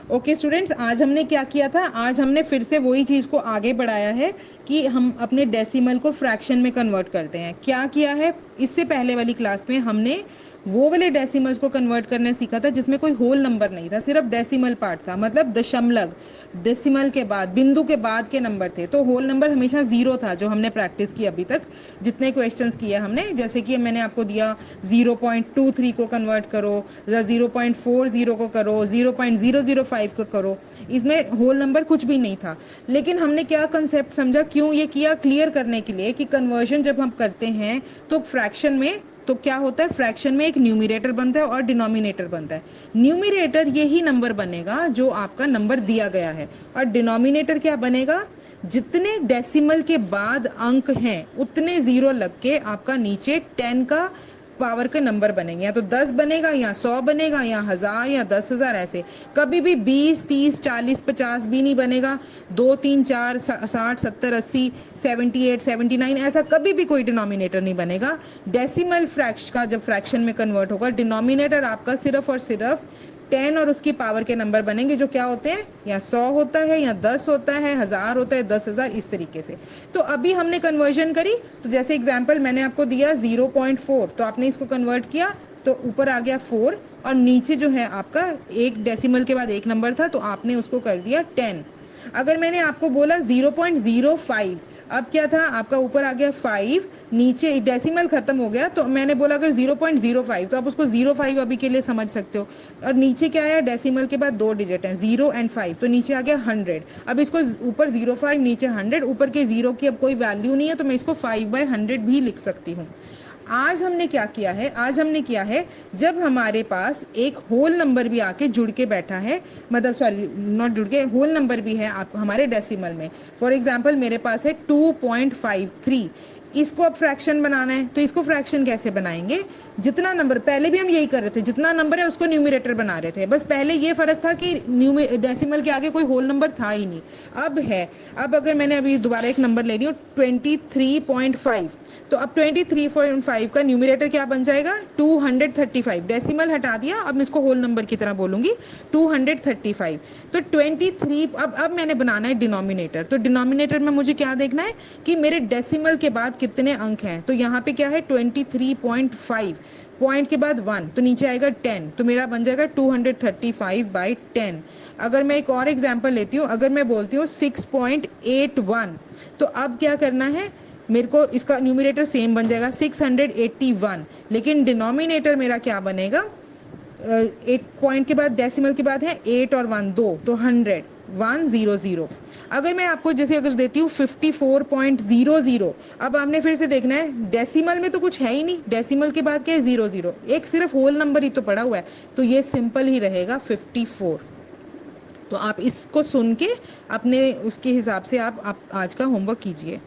Okay students, आज हमने क्या किया था? आज हमने फिर से वही चीज़ को आगे बढ़ाया है कि हम अपने डेसिमल को फ्रैक्शन में कन्वर्ट करते हैं। क्या किया है? इससे पहले वाली क्लास में हमने वो वाले डेसिमल्स को कन्वर्ट करना सीखा था जिसमें कोई होल नंबर नहीं था, सिर्फ डेसिमल पार्ट था, मतलब दशमलव, डेसिमल के बाद, बिंदु के बाद के नंबर थे। तो होल नंबर हमेशा जीरो था, जो हमने प्रैक्टिस की अभी तक, जितने क्वेश्चंस किए हमने। जैसे कि मैंने आपको दिया 0.23 को कन्वर्ट करो, 0.40 को करो, 0.005 को करो, इसमें होल नंबर कुछ भी नहीं था। लेकिन हमने क्या कंसेप्ट समझा, क्यों ये किया, क्लियर करने के लिए कि कन्वर्जन जब हम करते हैं तो फ्रैक्शन में तो क्या होता है, फ्रैक्शन में एक न्यूमिरेटर बनता है और डिनोमिनेटर बनता है। न्यूमिरेटर यही नंबर बनेगा जो आपका नंबर दिया गया है, और डिनोमिनेटर क्या बनेगा, जितने डेसिमल के बाद अंक हैं उतने जीरो लग के आपका नीचे 10 का पावर के नंबर बनेंगे। या तो 10 बनेगा, या 100 बनेगा, या 1000 या 10,000, ऐसे। कभी भी 20, 30, 40, 50 भी नहीं बनेगा। 2, 3, 4, 60, 70, 80, 78, 79, ऐसा कभी भी कोई डिनोमिनेटर नहीं बनेगा। डेसिमल फ्रैक्शन का जब फ्रैक्शन में कन्वर्ट होगा, डिनोमिनेटर आपका सिर्फ और सिर्फ 10 और उसकी पावर के नंबर बनेंगे, जो क्या होते हैं, या 100 होता है, या 10 होता है, 1000 होता है, 10,000, इस तरीके से। तो अभी हमने कन्वर्जन करी, तो जैसे एग्जांपल मैंने आपको दिया 0.4, तो आपने इसको कन्वर्ट किया तो ऊपर आ गया 4, और नीचे जो है आपका एक डेसिमल के बाद एक नंबर था, तो आपने उसको कर दिया 10। अगर मैंने आपको बोला 0.05, अब क्या था आपका, ऊपर आ गया 5, नीचे डेसिमल खत्म हो गया, तो मैंने बोला अगर 0.05, तो आप उसको 05 अभी के लिए समझ सकते हो। और नीचे क्या आया, डेसिमल के बाद 2 डिजिट हैं, 0 एंड 5, तो नीचे आ गया 100। अब इसको ऊपर 05, नीचे 100, ऊपर के 0 की अब कोई वैल्यू नहीं है, तो मैं इसको 5/100 भी लिख सकती हूँ। आज हमने क्या किया है, आज हमने किया है, जब हमारे पास एक होल नंबर भी आके जुड़ के बैठा है, मतलब सॉरी नॉट जुड़ के, होल नंबर भी है आप हमारे डेसिमल में। फॉर एग्जांपल मेरे पास है 2.53, इसको अब फ्रैक्शन बनाना है, तो इसको फ्रैक्शन कैसे बनाएंगे, जितना नंबर, पहले भी हम यही कर रहे थे, जितना नंबर है उसको न्यूमिरेटर बना रहे थे, बस पहले ये फर्क था कि डेसिमल के आगे कोई होल नंबर था ही नहीं। अब है, अब अगर मैंने अभी दोबारा एक नंबर ले रही हूँ 23.5, तो अब 23.5 का न्यूमिरेटर क्या बन जाएगा, 235, डेसिमल हटा दिया, अब मैं इसको होल नंबर की तरह बोलूंगी 235। तो 23, अब मैंने बनाना है डिनोमिनेटर, तो डिनोमिनेटर में मुझे क्या देखना है कि मेरे डेसिमल के बाद कितने अंक हैं, तो यहाँ पे क्या है 23.5, पॉइंट के बाद 1, तो नीचे आएगा 10, तो मेरा बन जाएगा 235/10। अगर मैं एक और एग्जांपल लेती हूँ, अगर मैं बोलती हूँ 6.81, तो अब क्या करना है, मेरे को इसका न्यूमिरेटर सेम बन जाएगा 681, लेकिन डिनोमिनेटर मेरा क्या बनेगा, 8 पॉइंट के बाद डेसिमल के बाद है 8 और 1 2, तो 100, 100। अगर मैं आपको जैसे अगर देती हूँ 54.00, अब आपने फिर से देखना है, डेसिमल में तो कुछ है ही नहीं, डेसिमल के बाद क्या है 00, एक सिर्फ होल नंबर ही तो पड़ा हुआ है, तो ये सिंपल ही रहेगा 54। तो आप इसको सुन के अपने उसके हिसाब से आप आज का होमवर्क कीजिए।